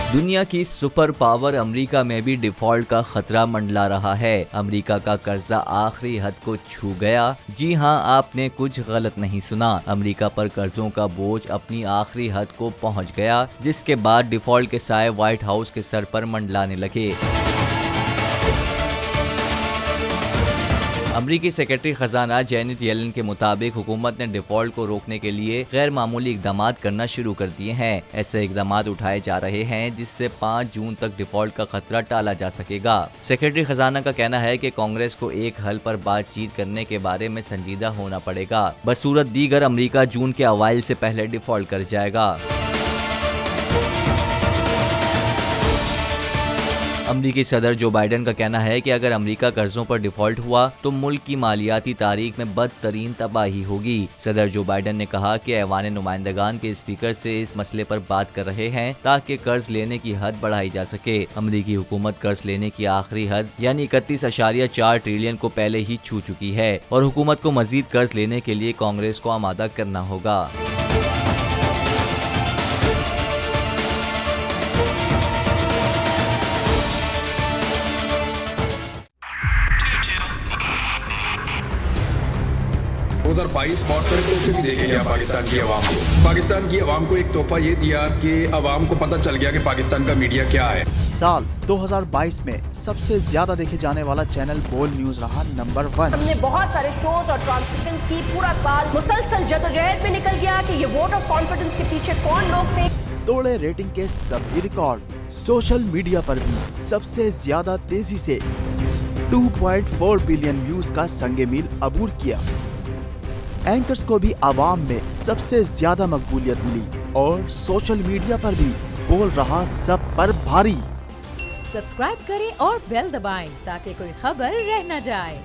दुनिया की super power America में भी डिफॉल्ट का खतरा मंडला रहा है। अमेरिका का कर्जा आखिरी हद को छू गया। जी हां, आपने कुछ गलत नहीं सुना। अमेरिका पर कर्जों का बोझ अपनी आखिरी हद को पहुंच गया, जिसके बाद डिफॉल्ट के साए व्हाइट हाउस के सर पर मंडलाने लगे। अमरीकी सेक्रेटरी खजाना जेनेट येलेन के मुताबिक हुकूमत ने डिफॉल्ट को रोकने के लिए गैर मामूली इकदाम करना शुरू कर दिए हैं। ऐसे इकदाम उठाए जा रहे हैं जिससे 5 जून तक डिफॉल्ट का खतरा टाला जा सकेगा। सेक्रेटरी खजाना का कहना है कि कांग्रेस को एक हल पर बातचीत करने के बारे में संजीदा होना पड़ेगा। बसूरत दीगर अमरीका जून के अवाइल से पहले डिफॉल्ट कर जाएगा। अमरीकी सदर जो बाइडेन का कहना है कि अगर अमरीका कर्जों पर डिफॉल्ट हुआ तो मुल्क की मालियाती तारीख में बदतरीन तबाही होगी। सदर जो बाइडेन ने कहा कि ऐवान नुमाइंदगान के स्पीकर से इस मसले पर बात कर रहे हैं ताकि कर्ज लेने की हद बढ़ाई जा सके। अमरीकी हुकूमत कर्ज लेने की आखिरी हद यानी 31.4 ट्रिलियन को पहले ही छू चुकी है और हुकूमत को मजीद कर्ज लेने के लिए कांग्रेस को आमादा करना होगा। उधर 22 बहुत सारे तोहफे भी देखे गया पाकिस्तान की आवाम को। पाकिस्तान की आवाम को एक तोहफा ये दिया कि आवाम को पता चल गया कि पाकिस्तान का मीडिया क्या है। साल 2022 में सबसे ज्यादा देखे जाने वाला चैनल बोल न्यूज रहा नंबर 1। हमने बहुत सारे शोज और ट्रांसमिशंस की। पूरा साल मुसलसल जदोजहद में निकल गया कि ये वोट ऑफ कॉन्फिडेंस के पीछे कौन लोग थे। तोड़े रेटिंग के सभी रिकॉर्ड। सोशल मीडिया पर भी सबसे ज्यादा तेजी से 2.4 बिलियन व्यूज का संगे मील अबूर किया। एंकर्स को भी आवाम में सबसे ज्यादा मकबूलियत मिली और सोशल मीडिया पर भी बोल रहा सब पर भारी। सब्सक्राइब करें और बेल दबाएं ताकि कोई खबर रह न जाए।